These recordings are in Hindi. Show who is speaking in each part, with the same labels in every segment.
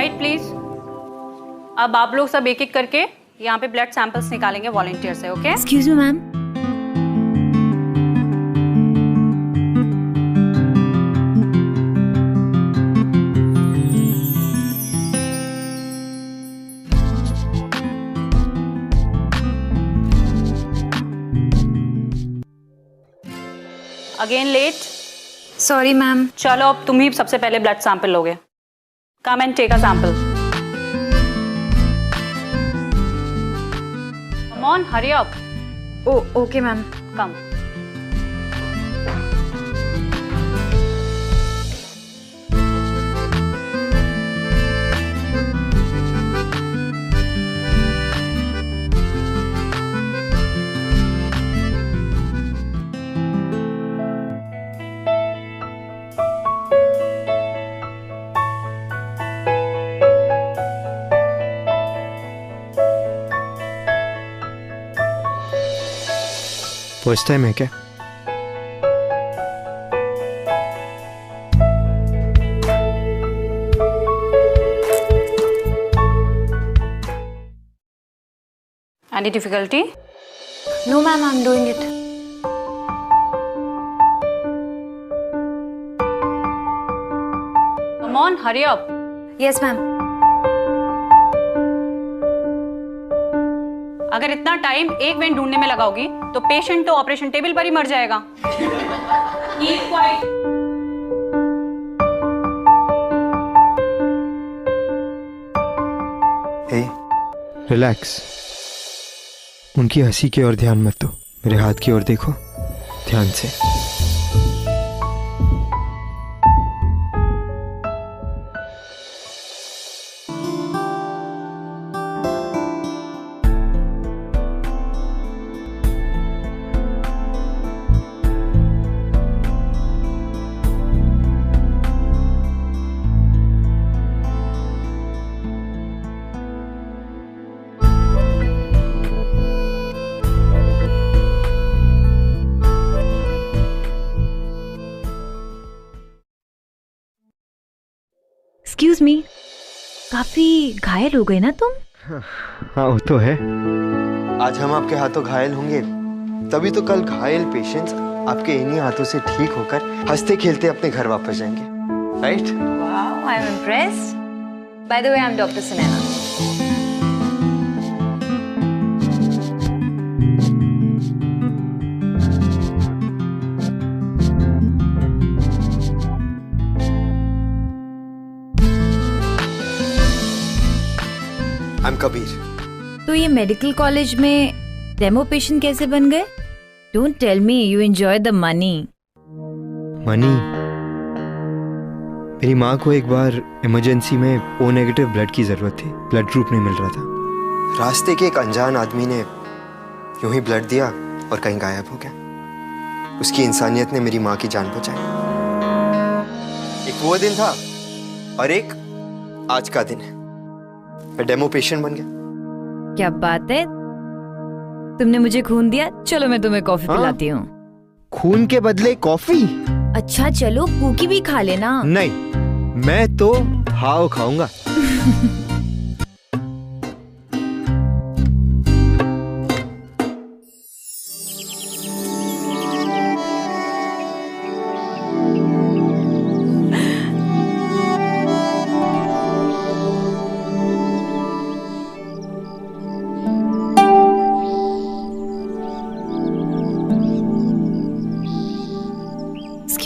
Speaker 1: Quite please. अब आप लोग सब एक एक करके यहाँ पे ब्लड सैंपल्स निकालेंगे वॉलंटियर से, okay?
Speaker 2: Excuse me ma'am.
Speaker 1: Again late.
Speaker 2: Sorry ma'am.
Speaker 1: चलो अब तुम ही सबसे पहले ब्लड सैंपल लोगे। Come and take a sample. Come on, hurry up.
Speaker 2: Okay ma'am.
Speaker 1: Come.
Speaker 3: First time है क्या?
Speaker 1: Any difficulty?
Speaker 2: No ma'am, I am doing it.
Speaker 1: Come on, hurry up.
Speaker 2: Yes ma'am.
Speaker 1: अगर इतना टाइम एक वेन ढूंढने में लगाओगी तो पेशेंट तो ऑपरेशन टेबल पर ही मर जाएगा। Keep quiet.
Speaker 3: हे, रिलैक्स। उनकी हंसी की ओर ध्यान मत दो, मेरे हाथ की ओर देखो ध्यान से।
Speaker 2: एक्सक्यूज मी, काफी घायल हो गए ना तुम?
Speaker 3: हाँ वो तो है। आज हम आपके हाथों घायल होंगे, तभी तो कल घायल पेशेंट्स आपके इन्हीं हाथों से ठीक होकर हंसते खेलते अपने घर वापस जाएंगे, right?
Speaker 2: Wow, I am impressed. By the way, I am doctor Sunaina.
Speaker 3: I am Kabir.
Speaker 2: तो ये मेडिकल कॉलेज में डेमो पेशेंट कैसे बन गए? Don't tell me you enjoy the money.
Speaker 3: Money? मेरी माँ को एक बार इमरजेंसी में ओ नेगेटिव ब्लड की जरूरत थी, ब्लड ग्रुप नहीं मिल रहा था। रास्ते के एक अनजान आदमी ने यूं ही ब्लड दिया और कहीं गायब हो गया। उसकी इंसानियत ने मेरी माँ की जान बचाई। एक वो दिन था और एक आज का दिन है। मैं डेमो पेशेंट बन गया।
Speaker 2: क्या बात है, तुमने मुझे खून दिया। चलो मैं तुम्हें कॉफी पिलाती हूँ।
Speaker 3: खून के बदले कॉफी?
Speaker 2: अच्छा चलो, कुकी भी खा लेना।
Speaker 3: नहीं, मैं तो हाव खाऊंगा।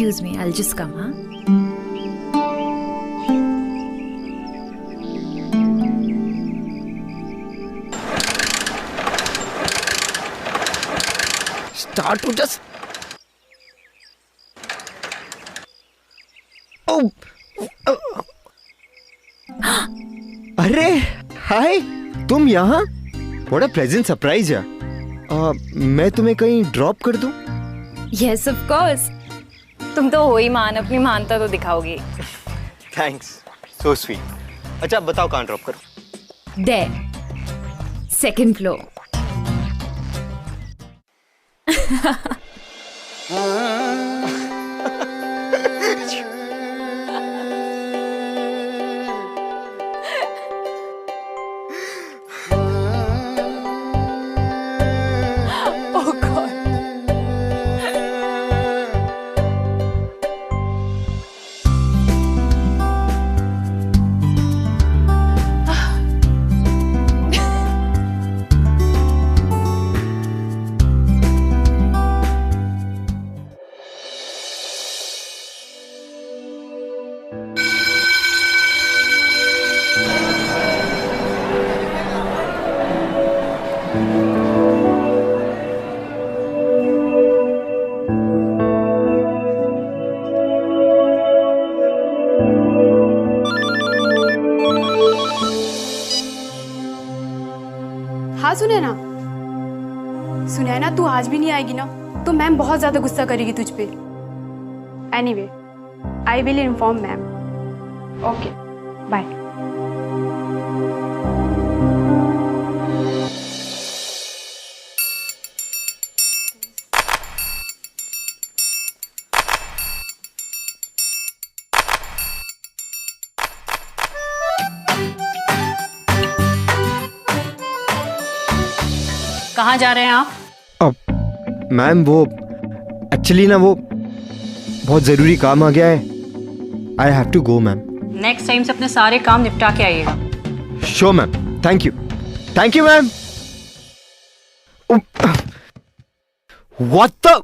Speaker 2: Excuse me, I'll just come, huh?
Speaker 3: Start to just. Oh. अरे हाय, तुम यहाँ? What a pleasant surprise यार। मैं तुम्हें कहीं ड्रॉप कर दूं?
Speaker 2: Yes, of course. तुम तो हो ही मान, अपनी मानता तो दिखाओगी।
Speaker 3: Thanks, so sweet. अच्छा बताओ कहाँ ड्रॉप करूं?
Speaker 2: There, second floor.
Speaker 4: Sunaina, Sunaina तू आज भी नहीं आएगी ना तो मैम बहुत ज्यादा गुस्सा करेगी तुझ पे। Anyway, I will inform ma'am. Okay, bye.
Speaker 1: कहाँ जा रहे हैं आप?
Speaker 3: अब मैम वो एक्चुअली ना वो बहुत ज़रूरी काम आ गया है। I have to go ma'am.
Speaker 1: Next time से अपने सारे काम निपटा के आइएगा।
Speaker 3: Sure ma'am, thank you ma'am. What the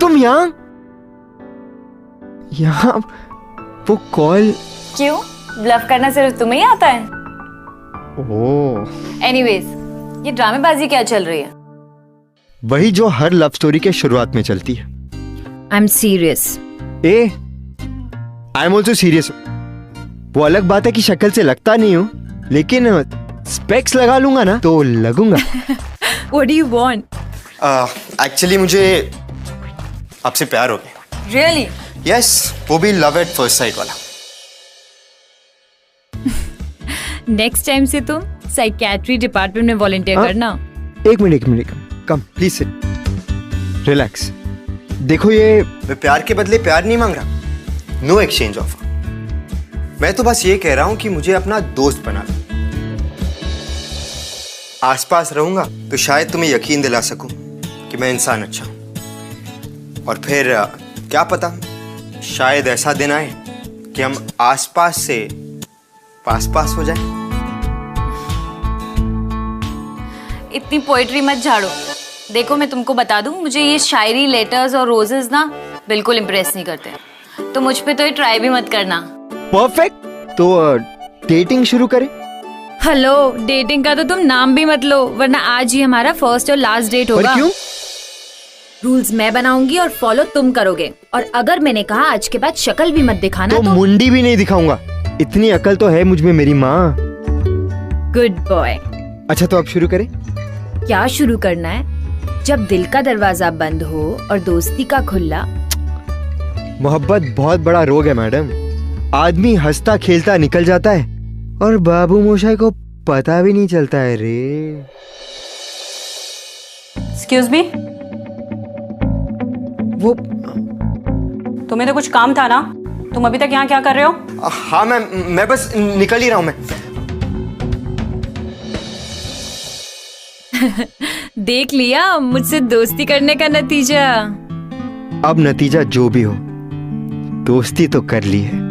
Speaker 3: तुम यहाँ वो कॉल
Speaker 2: क्यों? ब्लफ करना सिर्फ तुम्हें ही आता है?
Speaker 3: ओह,
Speaker 2: एनीवेज, ये ड्रामेबाजी क्या चल रही है?
Speaker 3: वही जो हर लव स्टोरी के शुरुआत में चलती है।
Speaker 2: I am serious.
Speaker 3: I am also serious. वो अलग बात है कि शक्ल से लगता नहीं हूँ, लेकिन स्पेक्स लगा लूंगा ना तो लगूंगा।
Speaker 2: What do you want?
Speaker 3: Actually मुझे आपसे प्यार हो गया।
Speaker 2: Really?
Speaker 3: यस, वो भी लव एट फर्स्ट साइट वाला।
Speaker 2: नेक्स्ट टाइम से तुम साइकियाट्री डिपार्टमेंट में वॉलंटियर करना।
Speaker 3: एक minute, come please sit, relax. देखो, ये मैं प्यार के बदले प्यार नहीं मांग रहा। No exchange offer. मैं तो बस ये कह रहा हूं कि मुझे अपना दोस्त बना लो। आसपास रहूंगा तो शायद तुम्हें यकीन दिला सकूं कि मैं इंसान अच्छा हूं। और फिर क्या पता, शायद ऐसा दिन आए कि हम आसपास से पास हो जाए।
Speaker 2: इतनी पोएट्री मत झाड़ो। देखो, मैं तुमको बता दूं, मुझे ये शायरी, लेटर्स और रोजेस ना बिल्कुल इम्प्रेस नहीं करते। तो मुझ पे तो ये ट्राई भी मत करना।
Speaker 3: परफेक्ट। तो डेटिंग शुरू करें?
Speaker 2: हेलो, डेटिंग का तो तुम नाम भी मत लो, वरना आज ही हमारा फर्स्ट और लास्ट डेट होगा।
Speaker 3: पर क्यों?
Speaker 2: रूल्स मैं बनाऊंगी और फॉलो तुम करोगे। और अगर मैंने कहा आज के बाद शक्ल भी मत दिखाना तो
Speaker 3: मुंडी भी नहीं दिखाऊंगा। इतनी अकल तो है मुझ में मेरी माँ।
Speaker 2: Good boy.
Speaker 3: अच्छा, तो अब शुरू करें?
Speaker 2: क्या शुरू करना है? जब दिल का दरवाजा बंद हो और दोस्ती का खुला।
Speaker 3: मोहब्बत बहुत बड़ा रोग है मैडम। आदमी हंसता खेलता निकल जाता है और बाबू मोशाई को पता भी नहीं चलता है रे।
Speaker 1: एक्सक्यूज मी,
Speaker 3: वो
Speaker 1: तुम्हें तो कुछ काम था ना? तुम अभी तक यहाँ क्या कर रहे हो?
Speaker 3: हाँ मैम, मैं बस निकल ही रहा हूँ मैं।
Speaker 2: देख लिया मुझसे दोस्ती करने का नतीजा।
Speaker 3: अब नतीजा जो भी हो, दोस्ती तो कर ली है।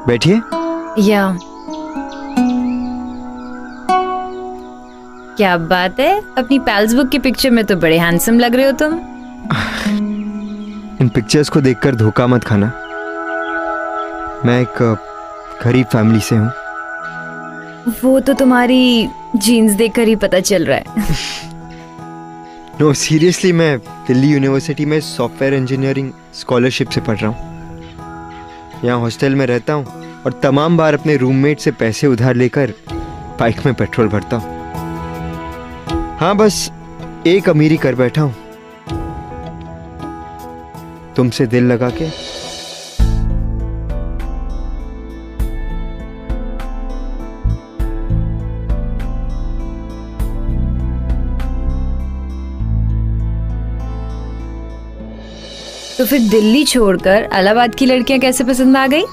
Speaker 3: बैठिए।
Speaker 2: या क्या बात है, अपनी पैल्स बुक की पिक्चर में तो बड़े हैंडसम लग रहे हो तुम।
Speaker 3: इन पिक्चर्स को देखकर धोखा मत खाना। मैं एक गरीब फैमिली से हूँ।
Speaker 2: वो तो तुम्हारी जीन्स देखकर ही पता चल रहा है।
Speaker 3: नो सीरियसली, मैं दिल्ली यूनिवर्सिटी में सॉफ्टवेयर इंजीनियरिंग स्कॉलरशिप से पढ़ रहा हूँ। यहाँ हॉस्टल में रहता हूँ और तमाम बार अपने रूममेट से पैसे उधार लेकर बाइक में पेट्रोल भरता हूँ। हाँ, बस एक अमीरी कर बैठा हूँ, तुमसे दिल लगा के।
Speaker 2: तो फिर दिल्ली छोड़कर इलाहाबाद की लड़कियां कैसे पसंद आ गई?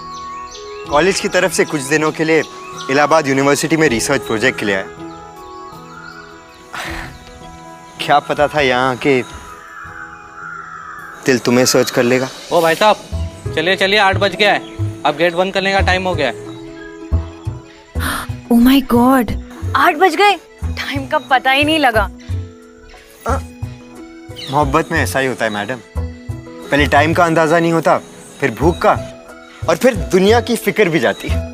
Speaker 3: कॉलेज की तरफ से कुछ दिनों के लिए इलाहाबाद यूनिवर्सिटी में रिसर्च प्रोजेक्ट के लिए आया। क्या पता था यहाँ के दिल तुम्हें सर्च कर लेगा।
Speaker 5: ओ भाई साहब, चलिए चलिए, 8 बज गया है, अब गेट बंद करने का टाइम हो गया है।
Speaker 2: ओह माय गॉड, 8 बज गए, टाइम का पता ही नहीं लगा।
Speaker 3: मोहब्बत में ऐसा ही होता है मैडम, पहले टाइम का अंदाजा नहीं होता, फिर भूख का, और फिर दुनिया की फिक्र भी जाती है।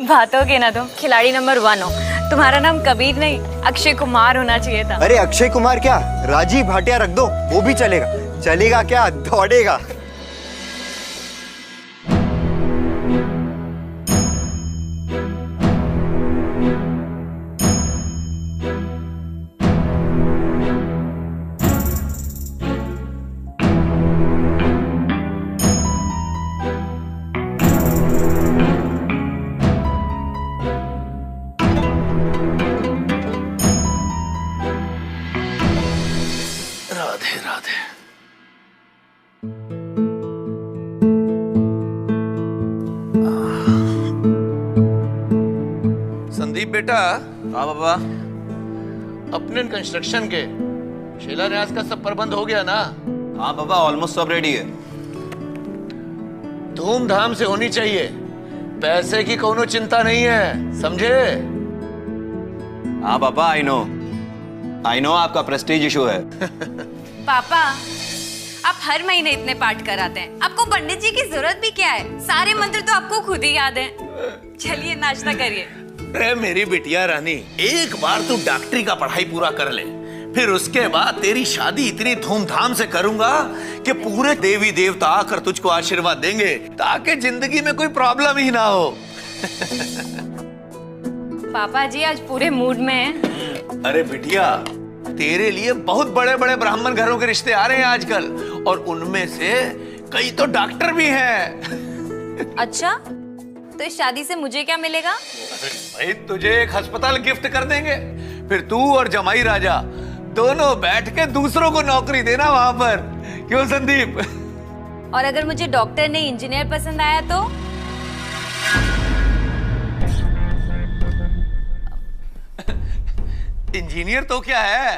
Speaker 2: बातों के ना तुम खिलाड़ी नंबर 1 हो। तुम्हारा नाम कबीर नहीं अक्षय कुमार होना चाहिए था।
Speaker 3: अरे अक्षय कुमार क्या, राजीव भाटिया रख दो, वो भी चलेगा। चलेगा क्या, दौड़ेगा।
Speaker 6: राधे राधे। संदीप बेटा। हाँ बाबा। अपने कंस्ट्रक्शन के शिलान्यास का सब प्रबंध हो गया ना?
Speaker 7: हाँ बाबा, ऑलमोस्ट सब रेडी है।
Speaker 6: धूमधाम से होनी चाहिए, पैसे की कोनो चिंता नहीं है, समझे?
Speaker 7: हाँ पापा, आई नो आपका प्रेस्टीज इशू है।
Speaker 2: पापा, आप हर महीने इतने पाठ कराते हैं, आपको पंडित जी की जरूरत भी क्या है? सारे मंत्र तो आपको खुद ही याद हैं। चलिए नाश्ता करिए।
Speaker 6: अरे मेरी बिटिया रानी, एक बार तू डॉक्टरी का पढ़ाई पूरा कर ले, फिर उसके बाद तेरी शादी इतनी धूमधाम से करूंगा कि पूरे देवी देवता आकर तुझको आशीर्वाद देंगे, ताकि जिंदगी में कोई प्रॉब्लम ही ना हो।
Speaker 2: पापा जी आज पूरे मूड में हैं।
Speaker 6: अरे बिटिया, तेरे लिए बहुत बड़े बड़े ब्राह्मण घरों के रिश्ते आ रहे हैं आजकल, और उनमें से कई तो डॉक्टर भी हैं।
Speaker 2: अच्छा, तो इस शादी से मुझे क्या मिलेगा?
Speaker 6: भाई तुझे एक अस्पताल गिफ्ट कर देंगे, फिर तू और जमाई राजा दोनों बैठ के दूसरों को नौकरी देना वहां पर। क्यों संदीप?
Speaker 2: और अगर मुझे डॉक्टर नहीं इंजीनियर पसंद आया तो?
Speaker 6: इंजीनियर तो क्या है,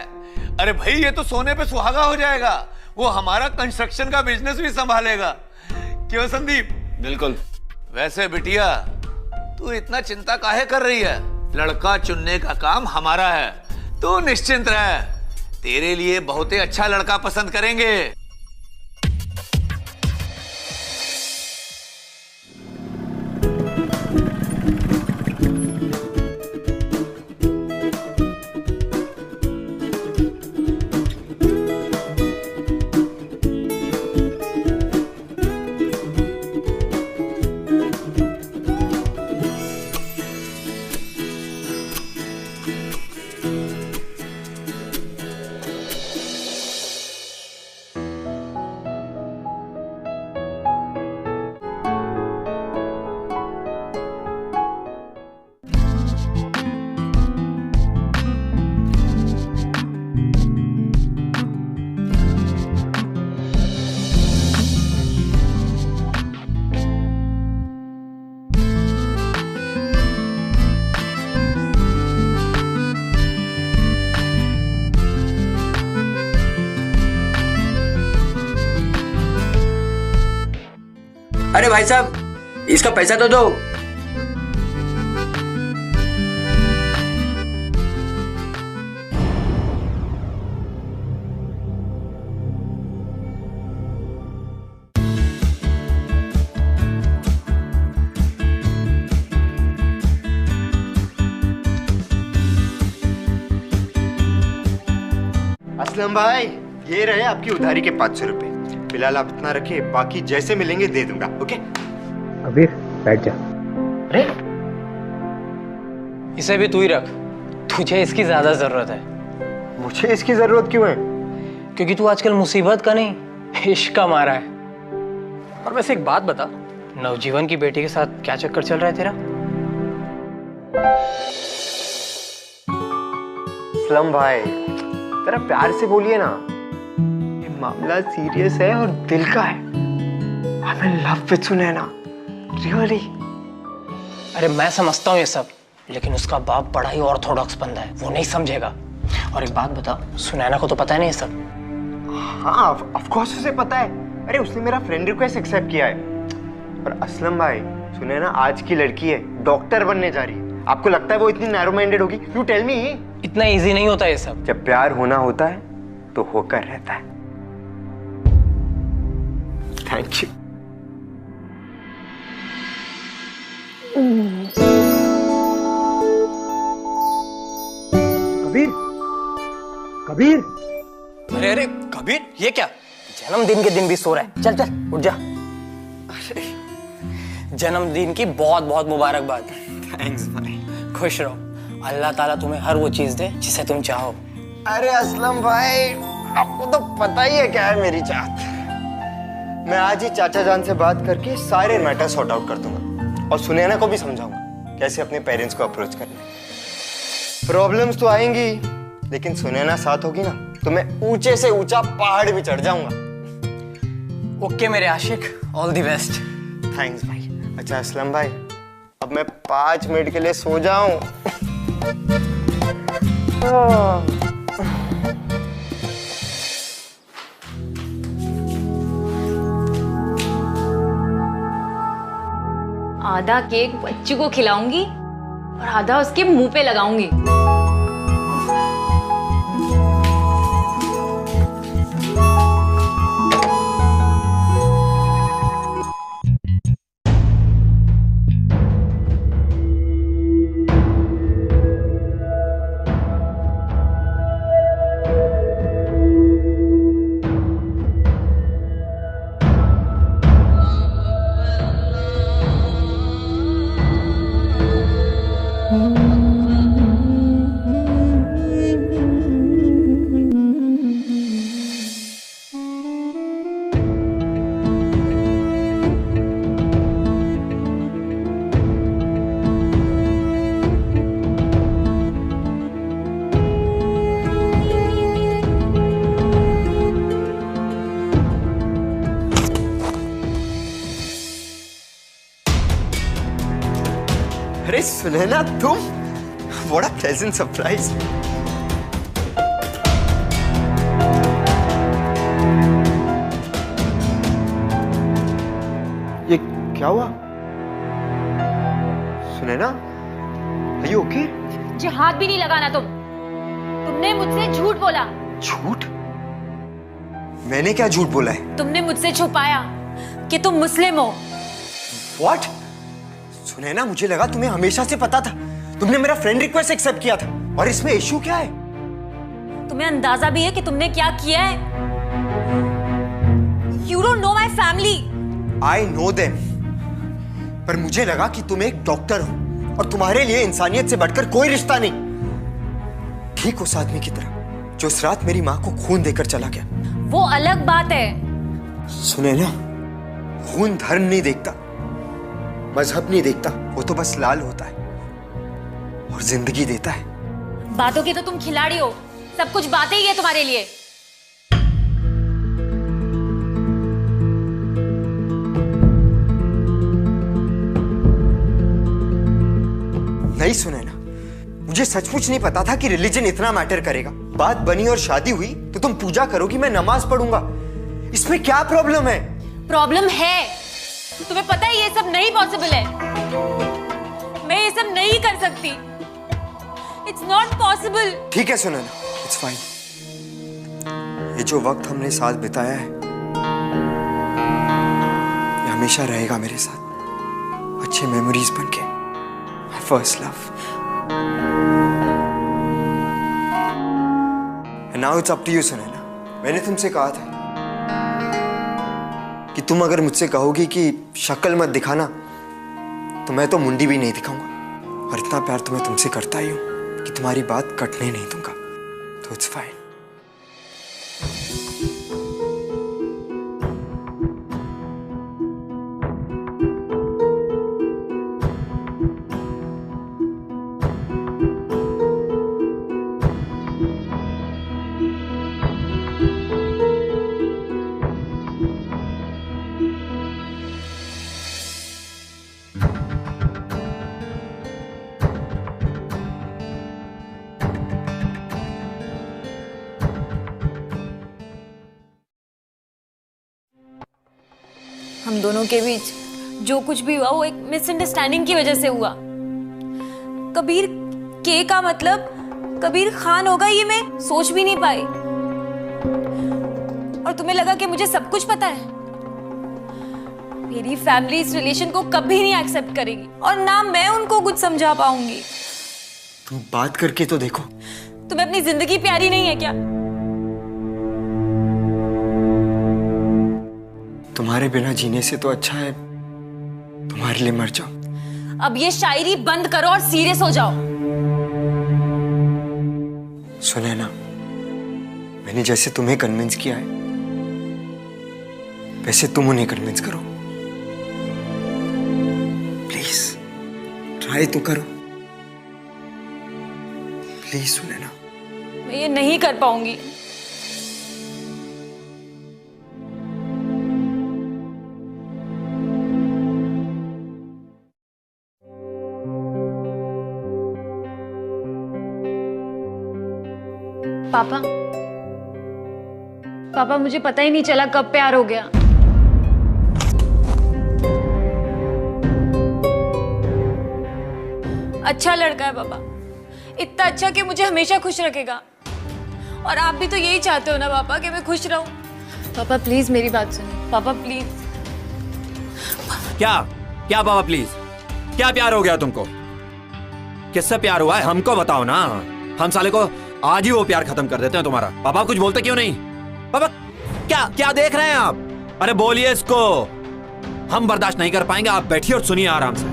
Speaker 6: अरे भाई ये तो सोने पे सुहागा हो जाएगा, वो हमारा कंस्ट्रक्शन का बिजनेस भी संभालेगा। क्यों संदीप?
Speaker 7: बिल्कुल।
Speaker 6: वैसे बिटिया, तू इतना चिंता काहे कर रही है? लड़का चुनने का काम हमारा है, तू निश्चिंत रह, तेरे लिए बहुत ही अच्छा लड़का पसंद करेंगे।
Speaker 8: अरे भाई साहब, इसका पैसा तो दो।
Speaker 3: असलम भाई, ये रहे आपकी उधारी के 500 रुपए। फिलहाल आप इतना रखिए, बाकी जैसे मिलेंगे दे दूंगा। ओके
Speaker 9: कबीर, बैठ जा।
Speaker 5: अरे इसे भी तू ही रख, तुझे इसकी ज्यादा जरूरत है।
Speaker 3: मुझे इसकी जरूरत क्यों है?
Speaker 5: क्योंकि तू आजकल मुसीबत का नहीं, इश्क का मारा है। और वैसे एक बात बता, नवजीवन की बेटी के साथ क्या चक्कर चल रहा है तेरा?
Speaker 3: असलम भाई, जरा प्यार से बोलिए ना, ये मामला सीरियस है और दिल का है। I'm in love with Sunaina, really।
Speaker 5: अरे मैं समझता हूँ ये सब, लेकिन उसका बाप बड़ा ही ऑर्थोडॉक्स बंदा है, वो नहीं समझेगा। और एक बात बता, सुनैना को तो पता है नहीं ये सब?
Speaker 3: हाँ ऑफ कोर्स उसे पता है। अरे उसने मेरा फ्रेंड रिक्वेस्ट एक्सेप्ट किया है। और असलम भाई सुने ना, आज की लड़की है, डॉक्टर बनने जा रही है। आपको लगता है वो इतनी नैरो माइंडेड होगी? You tell me.
Speaker 5: इतना इजी नहीं होता ये सब।
Speaker 3: जब प्यार होना होता है तो होकर रहता है। Thank you.
Speaker 9: कबीर, कबीर,
Speaker 5: अरे अरे कबीर, ये क्या? जन्मदिन के दिन भी सो रहा है? चल चल उठ जा। अरे जन्मदिन की बहुत बहुत मुबारकबाद।
Speaker 3: थैंक्स भाई।
Speaker 5: खुश रहो, अल्लाह ताला तुम्हें हर वो चीज दे जिसे तुम चाहो।
Speaker 3: अरे असलम भाई, आपको तो पता ही है क्या है मेरी चाहत। मैं आज ही चाचा जान से बात करके सारे मैटर सॉर्ट आउट कर दूंगा और सुनैना को भी समझाऊंगा कैसे अपने पेरेंट्स को अप्रोच करना है। प्रॉब्लम्स तो आएंगी, लेकिन सुनैना साथ होगी ना तो मैं ऊंचे से ऊंचा पहाड़ भी चढ़ जाऊंगा।
Speaker 5: ओके मेरे आशिक, ऑल द बेस्ट।
Speaker 3: थैंक्स भाई। अच्छा असलम भाई, अब मैं 5 मिनट के लिए सो जाऊं।
Speaker 2: आधा केक बच्ची को खिलाऊंगी और आधा उसके मुंह पे लगाऊंगी।
Speaker 3: अरे सुनैना तुम, व्हाट अ प्लेजेंट सरप्राइज। ये क्या हुआ? Sunaina, are you okay?
Speaker 2: मुझे हाथ भी नहीं लगाना तुमने मुझसे झूठ बोला।
Speaker 3: झूठ? मैंने क्या झूठ बोला है?
Speaker 2: तुमने मुझसे छुपाया कि तुम मुस्लिम हो।
Speaker 3: What? सुनैना, मुझे लगा तुम्हें हमेशा से पता था। तुमने मेरा फ्रेंड रिक्वेस्ट एक्सेप्ट किया था, और इसमें इशू क्या है?
Speaker 2: तुम्हें अंदाजा भी है कि तुमने क्या किया है? You don't know my family.
Speaker 3: I know them. पर मुझे लगा कि तुम एक डॉक्टर हो और तुम्हारे लिए इंसानियत से बढ़कर कोई रिश्ता नहीं। ठीक उस आदमी की तरह जो उस रात मेरी माँ को खून देकर चला गया।
Speaker 2: वो अलग बात है।
Speaker 3: सुनैना, खून धर्म नहीं देखता, मजहब नहीं देखता, वो तो बस लाल होता है और जिंदगी देता है।
Speaker 2: बातों के तो तुम खिलाड़ी हो, सब कुछ बातें ही है तुम्हारे लिए।
Speaker 3: नहीं सुनैना, मुझे सचमुच नहीं पता था कि रिलीजन इतना मैटर करेगा। बात बनी और शादी हुई तो तुम पूजा करोगी, मैं नमाज पढ़ूंगा। इसमें क्या प्रॉब्लम है?
Speaker 2: प्रॉब्लम है, तुम्हें पता है ये सब नहीं पॉसिबल है। मैं ये सब नहीं कर सकती। It's not possible.
Speaker 3: ठीक है सुनैना, इट्स फाइन। ये जो वक्त हमने साथ बिताया है ये हमेशा रहेगा मेरे साथ, अच्छे मेमोरीज बनके। My first love. And now it's up to you Sunaina. मैंने तुमसे कहा था कि तुम अगर मुझसे कहोगी कि शक्ल मत दिखाना तो मैं तो मुंडी भी नहीं दिखाऊंगा। और इतना प्यार तो मैं तुमसे करता ही हूं कि तुम्हारी बात कटने नहीं दूंगा। तो इट्स फाइन।
Speaker 2: हम दोनों के बीच जो कुछ भी हुआ वो एक मिसअंडरस्टैंडिंग की वजह से हुआ। कबीर के का मतलब कबीर खान होगा ये मैं सोच भी नहीं पाई। और तुम्हें लगा कि मुझे सब कुछ पता है। मेरी फैमिली इस रिलेशन को कभी नहीं एक्सेप्ट करेगी और ना मैं उनको कुछ समझा पाऊंगी।
Speaker 3: तुम बात करके तो देखो।
Speaker 2: तुम्हें अपनी जिंदगी प्यारी नहीं है क्या?
Speaker 3: तुम्हारे बिना जीने से तो अच्छा है तुम्हारे लिए मर जाओ।
Speaker 2: अब ये शायरी बंद करो और सीरियस हो जाओ।
Speaker 3: सुनैना, मैंने जैसे तुम्हें कन्विंस किया है वैसे तुम उन्हें कन्विंस करो। प्लीज ट्राई तो करो। प्लीज सुनैना।
Speaker 2: मैं ये नहीं कर पाऊंगी। पापा, पापा मुझे पता ही नहीं चला कब प्यार हो गया। अच्छा लड़का है पापा, इतना अच्छा कि मुझे हमेशा खुश रखेगा। और आप भी तो यही चाहते हो ना पापा कि मैं खुश रहूं। पापा प्लीज मेरी बात सुनिए। पापा प्लीज।
Speaker 10: क्या क्या पापा प्लीज? क्या प्यार हो गया तुमको? किससे प्यार हुआ है हमको बताओ ना। हम साले को आज ही वो प्यार खत्म कर देते हैं तुम्हारा। पापा कुछ बोलते क्यों नहीं? पापा क्या क्या देख रहे हैं आप? अरे बोलिए इसको। हम बर्दाश्त नहीं कर पाएंगे। आप बैठिए और सुनिए आराम से।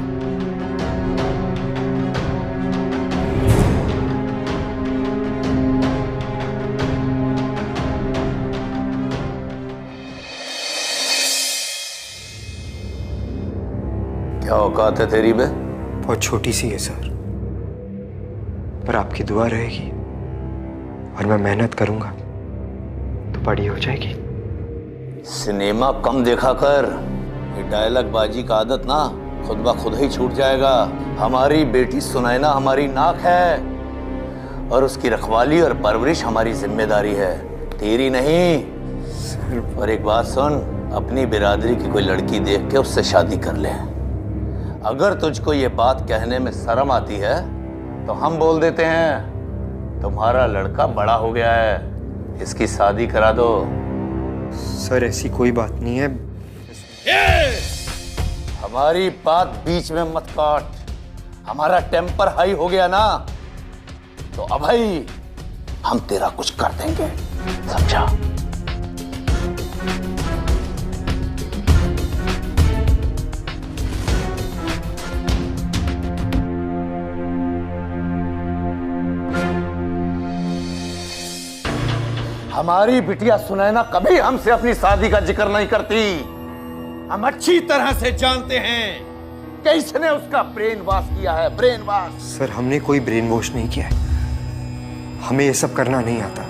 Speaker 6: क्या औकात है तेरी बे?
Speaker 3: बहुत छोटी सी है सर, पर आपकी दुआ रहेगी और मैं मेहनत करूंगा तो बड़ी हो जाएगी।
Speaker 6: सिनेमा कम देखा कर। ये डायलॉग बाजी का आदत ना खुद ब खुद ही छूट जाएगा। हमारी बेटी सुनैना हमारी नाक है और उसकी रखवाली और परवरिश हमारी जिम्मेदारी है, तेरी नहीं। और एक बात सुन, अपनी बिरादरी की कोई लड़की देख के उससे शादी कर ले। अगर तुझको ये बात कहने में शर्म आती है तो हम बोल देते हैं तुम्हारा लड़का बड़ा हो गया है, इसकी शादी करा दो।
Speaker 3: सर ऐसी कोई बात नहीं है।
Speaker 6: हमारी बात बीच में मत काट। हमारा टेम्पर हाई हो गया ना तो अब भाई हम तेरा कुछ कर देंगे, समझा? हमारी बिटिया सुनैना कभी हमसे अपनी शादी का जिक्र नहीं करती। हम अच्छी तरह से जानते हैं कि इसने उसका ब्रेन वॉश किया है, ब्रेन वॉश।
Speaker 3: सर हमने कोई ब्रेन वॉश नहीं किया है, हमें ये सब करना नहीं आता।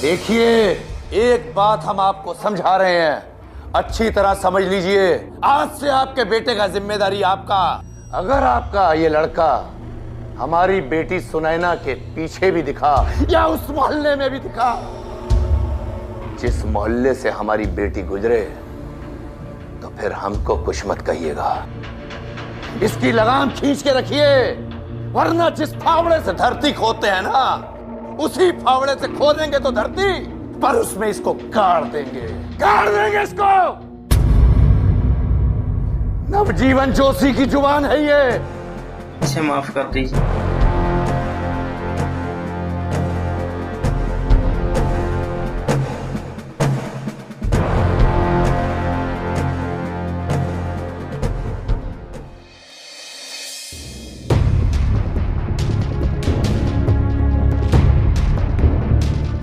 Speaker 6: देखिए, एक बात हम आपको समझा रहे हैं, अच्छी तरह समझ लीजिए। आज से आपके बेटे का जिम्मेदारी आपका। अगर आपका ये लड़का हमारी बेटी सुनैना के पीछे भी दिखा या उस मोहल्ले में भी दिखा, जिस मोहल्ले से हमारी बेटी गुजरे, तो फिर हमको कुछ मत कहिएगा। इसकी लगाम खींच के रखिए, वरना जिस फावड़े से धरती खोदते हैं ना, उसी फावड़े से खोदेंगे तो धरती, पर उसमें इसको गाड़ देंगे इसको। नवजीवन जोशी की जुबान है ये।
Speaker 8: इसे माफ कर दीजिए।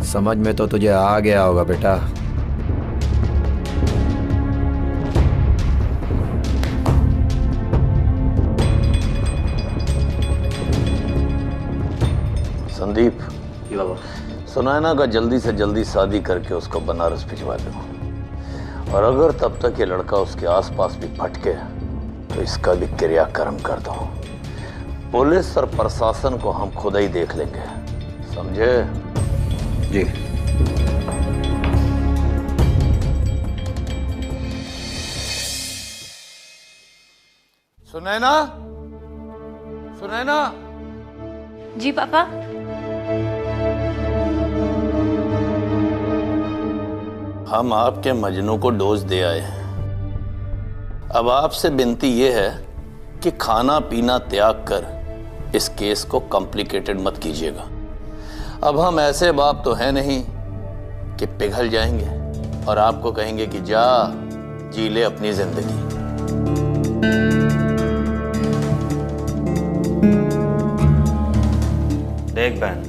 Speaker 10: समझ में तो तुझे आ गया होगा बेटा।
Speaker 6: संदीप, सुनैना का जल्दी से जल्दी शादी करके उसको बनारस भिजवा दो। और अगर तब तक ये लड़का उसके आसपास भी भटके तो इसका भी क्रियाक्रम कर दो। पुलिस और प्रशासन को हम खुद ही देख लेंगे, समझे?
Speaker 10: जी।
Speaker 6: सुनैना, सुनैना।
Speaker 2: जी पापा।
Speaker 6: हम आपके मजनू को डोज दे आए हैं। अब आपसे विनती यह है कि खाना पीना त्याग कर इस केस को कॉम्प्लिकेटेड मत कीजिएगा। अब हम ऐसे बाप तो हैं नहीं कि पिघल जाएंगे और आपको कहेंगे कि जा जी ले अपनी जिंदगी।
Speaker 7: देख बहन,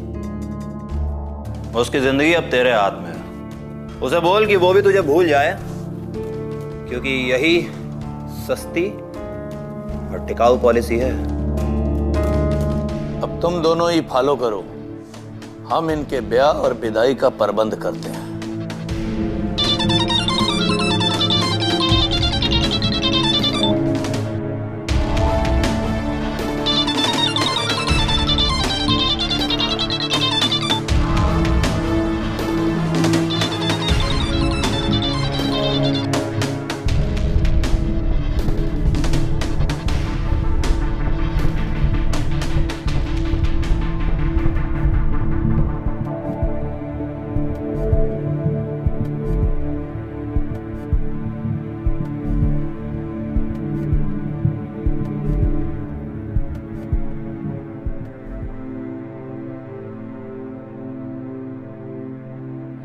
Speaker 7: उसकी जिंदगी अब तेरे हाथ में है। उसे बोल कि वो भी तुझे भूल जाए, क्योंकि यही सस्ती और टिकाऊ पॉलिसी है।
Speaker 6: अब तुम दोनों ही फॉलो करो, हम इनके ब्याह और विदाई का प्रबंध करते हैं।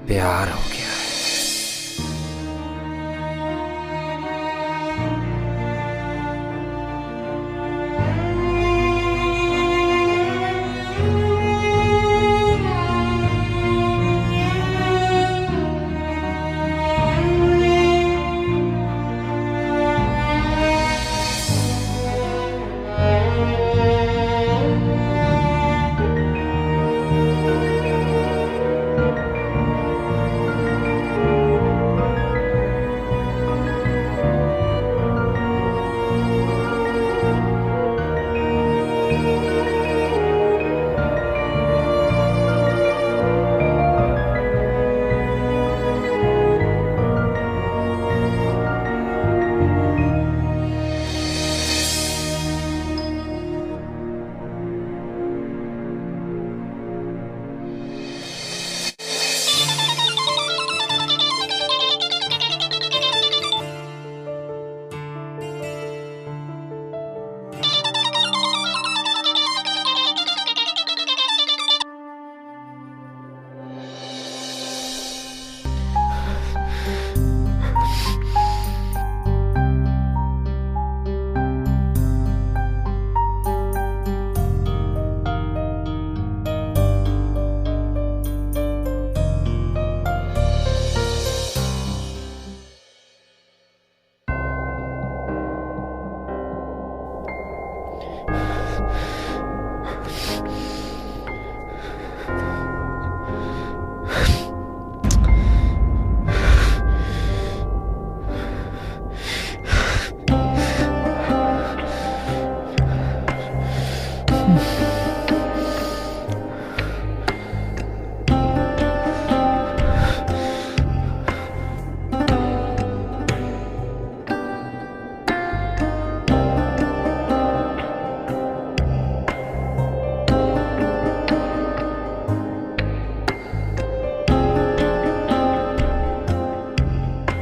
Speaker 10: प्यार हो गया है।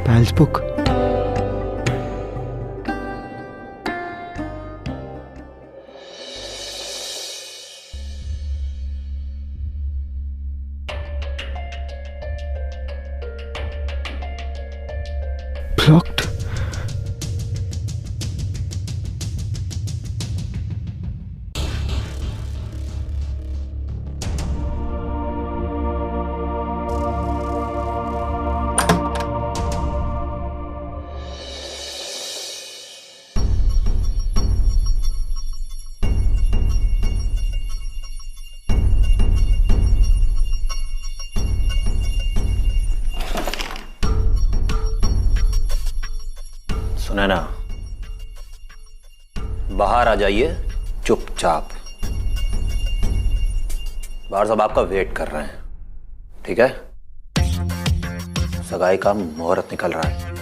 Speaker 3: Pal's book. Blocked.
Speaker 7: सुनैना, बाहर आ जाइए चुपचाप। बाहर सब आपका वेट कर रहे हैं, ठीक है? सगाई का मुहूर्त निकल रहा है,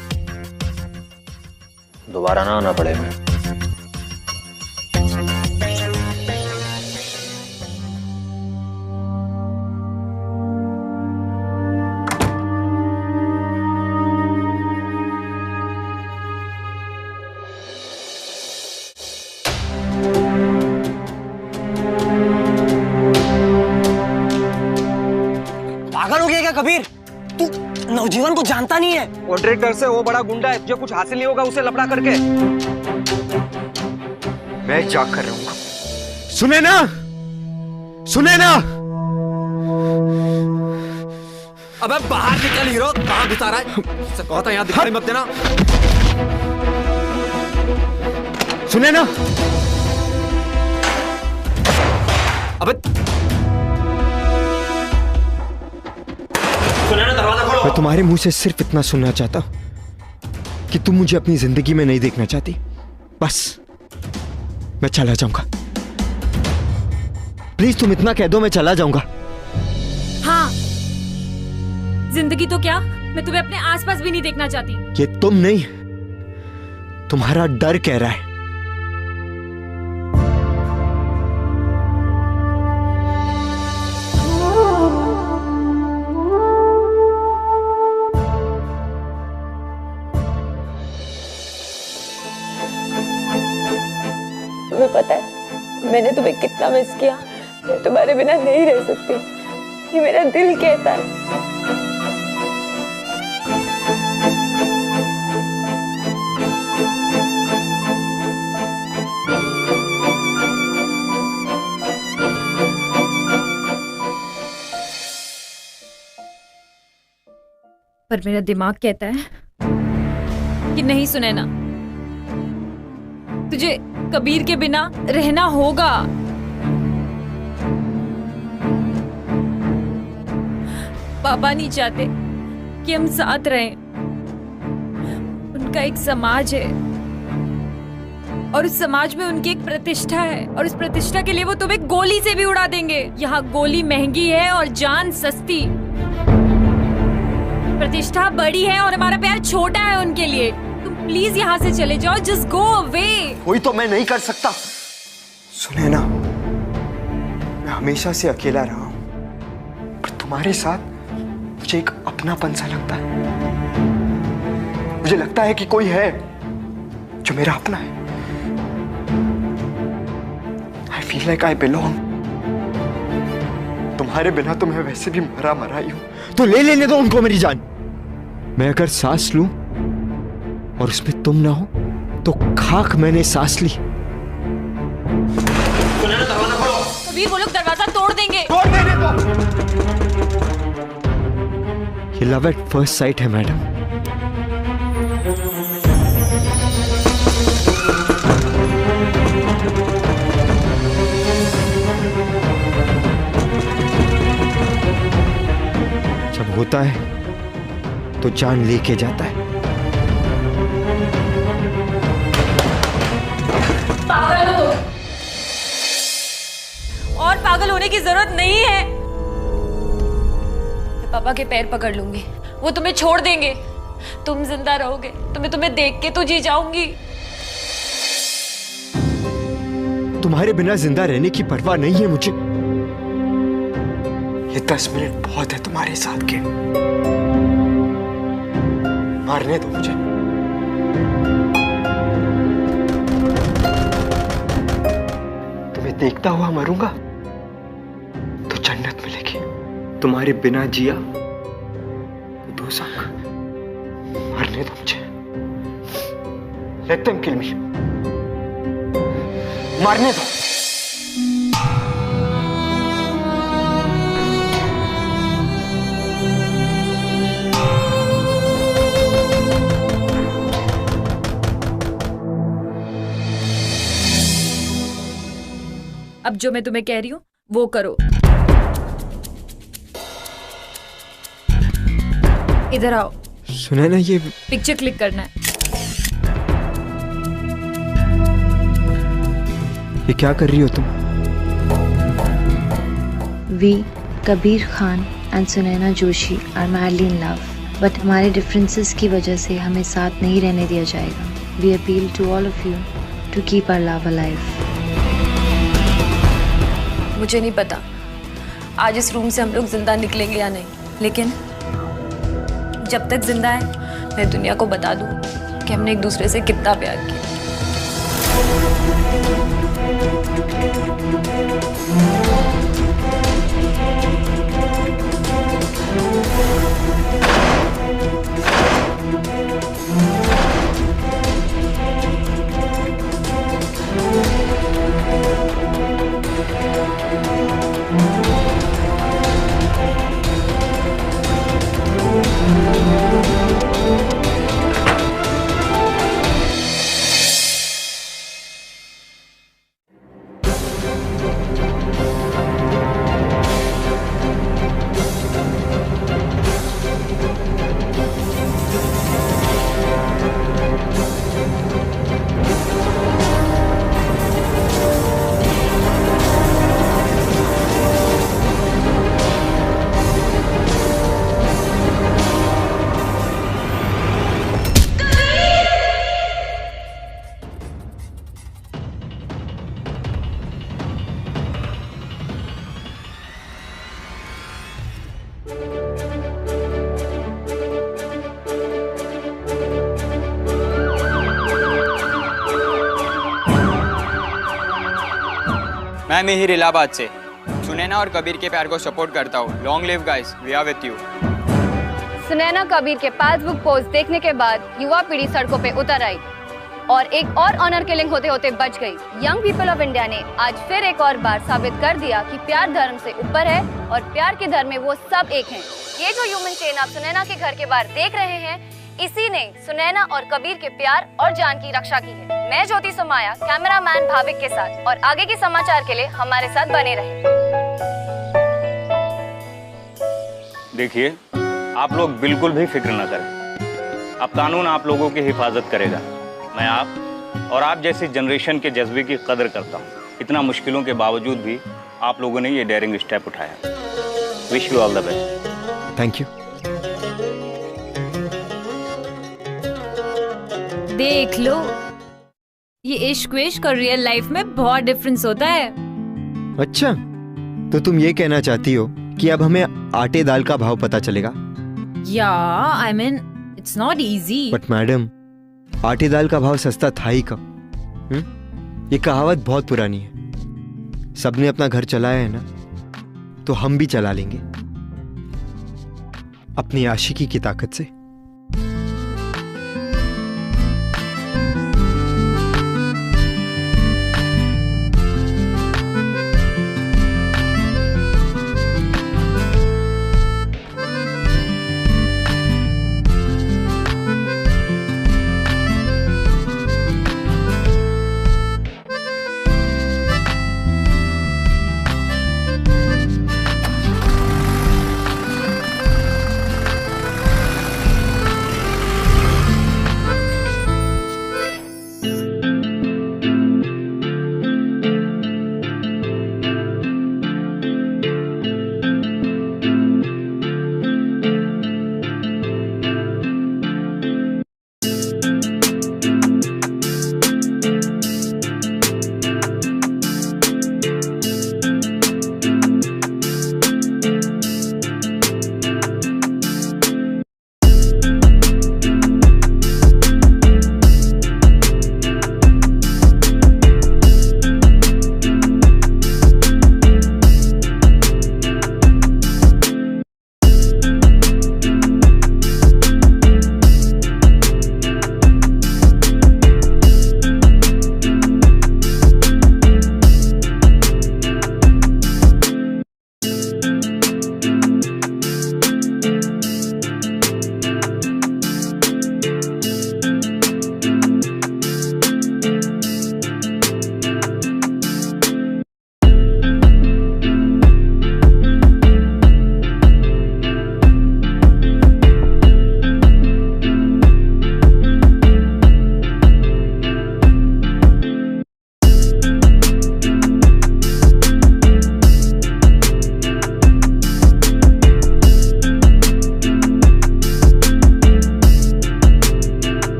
Speaker 7: दोबारा ना आना पड़े। मैं
Speaker 5: कबीर, तू नवजीवन को जानता नहीं है।
Speaker 11: कॉन्ट्रैक्टर से वो बड़ा गुंडा है, तुझे कुछ हासिल नहीं होगा उसे लफड़ा करके।
Speaker 3: मैं जाग कर रहूंगा। सुने ना, सुने ना।
Speaker 10: अबे बाहर निकल हीरो, कहाँ घुसा रहा है? कहो तो यहाँ दिखाई मत देना।
Speaker 3: सुने ना।
Speaker 10: अबे सुने ना, दरवाजा खोलो।
Speaker 3: मैं तुम्हारे मुंह से सिर्फ इतना सुनना चाहता हूं कि तुम मुझे अपनी जिंदगी में नहीं देखना चाहती। बस मैं चला जाऊंगा। प्लीज तुम इतना कह दो, मैं चला जाऊंगा।
Speaker 2: हाँ, जिंदगी तो क्या, मैं तुम्हें अपने आसपास भी नहीं देखना चाहती।
Speaker 3: ये तुम नहीं, तुम्हारा डर कह रहा है।
Speaker 2: तुम्हें पता है मैंने तुम्हें कितना मिस किया। मैं तुम्हारे बिना नहीं रह सकती, ये मेरा दिल कहता है। पर मेरा दिमाग कहता है कि नहीं सुनैना, तुझे कबीर के बिना रहना होगा। पापा नहीं चाहते कि हम साथ रहें। उनका एक समाज है और उस समाज में उनकी एक प्रतिष्ठा है, और उस प्रतिष्ठा के लिए वो तुम्हें गोली से भी उड़ा देंगे। यहाँ गोली महंगी है और जान सस्ती। प्रतिष्ठा बड़ी है और हमारा प्यार छोटा है उनके लिए। तुम प्लीज यहाँ से चले जाओ, जस्ट गो अवे।
Speaker 3: कोई तो मैं नहीं कर सकता। सुने ना, मैं हमेशा से अकेला रहा हूं, पर तुम्हारे साथ मुझे एक अपनापन सा लगता है। मुझे लगता है कि कोई है जो मेरा अपना है। I feel like I belong। तुम्हारे बिना तो मैं वैसे भी मरा मरा ही हूं, तो ले लेने दो उनको मेरी जान। मैं अगर सांस लूं और उसमें तुम ना हो तो खाक मैंने सांस ली।
Speaker 2: कबीर, वो लोग दरवाजा तोड़ देंगे।
Speaker 3: तोड़ देने दो। ये लव एट फर्स्ट साइट है मैडम। जब होता है तो जान लेके जाता है।
Speaker 2: पागल हो तुम, और पागल होने की जरूरत नहीं है। मैं पापा के पैर पकड़ लूंगी, वो तुम्हें छोड़ देंगे। तुम जिंदा रहोगे तो मैं तुम्हें देख के तो जी जाऊंगी।
Speaker 3: तुम्हारे बिना जिंदा रहने की परवाह नहीं है मुझे। ये 10 मिनट बहुत है तुम्हारे साथ के। मारने दो मुझे। तुम्हें देखता हुआ मरूंगा तो जन्नत मिलेगी, तुम्हारे बिना जिया तो दोज़ख। मारने दो मुझे। Let them kill me। मारने दो।
Speaker 2: अब जो मैं तुम्हें कह रही हूं वो करो। इधर आओ।
Speaker 3: सुना ना, ये
Speaker 2: पिक्चर क्लिक करना है।
Speaker 3: ये क्या कर रही हो तुम?
Speaker 12: We, Kabir Khan and Sunaina Joshi are madly in love, but हमारे differences की वजह से हमें साथ नहीं रहने दिया जाएगा। We appeal to all of you to keep our love alive।
Speaker 2: मुझे नहीं पता आज इस रूम से हम लोग जिंदा निकलेंगे या नहीं, लेकिन जब तक जिंदा है मैं दुनिया को बता दूं कि हमने एक दूसरे से कितना प्यार किया।
Speaker 13: मैं मिहिर इलाहाबाद से सुनैना और कबीर के प्यार को सपोर्ट करता हूँ। Long live guys, we are with you.
Speaker 14: Sunaina Kabir के फेसबुक पोस्ट देखने के बाद युवा पीढ़ी सड़कों पे उतर आई और एक और ऑनर किलिंग होते होते बच गई। यंग पीपल ऑफ इंडिया ने आज फिर एक और बार साबित कर दिया कि प्यार धर्म से ऊपर है और प्यार के धर्म में वो सब एक हैं। ये जो ह्यूमन चेन आप सुनैना के घर के बाहर देख रहे हैं, इसी ने सुनैना और कबीर के प्यार और जान की रक्षा की है। मैं ज्योति सोमाया कैमरामैन भाविक के साथ, और आगे के समाचार के लिए हमारे साथ बने रहे।
Speaker 15: देखिए, आप लोग बिल्कुल भी फिक्र न करें। अब कानून आप लोगों की हिफाजत करेगा। मैं आप और आप जैसी जनरेशन के जज्बे की कदर करता हूँ। इतना मुश्किलों के बावजूद भी आप लोगों ने ये डेयरिंग स्टेप उठाया। Wish you all the best.
Speaker 3: Thank you.
Speaker 2: देख लो, ये इश्क विश्क और रियल लाइफ में बहुत डिफरेंस होता है।
Speaker 3: अच्छा, तो तुम ये कहना चाहती हो कि अब हमें आटे दाल का भाव पता चलेगा?
Speaker 2: या I mean it's not easy.
Speaker 3: But madam, आटे दाल का भाव सस्ता था ही कब? ये कहावत बहुत पुरानी है। सबने अपना घर चलाया है ना, तो हम भी चला लेंगे अपनी आशिकी की ताकत से।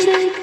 Speaker 16: Music.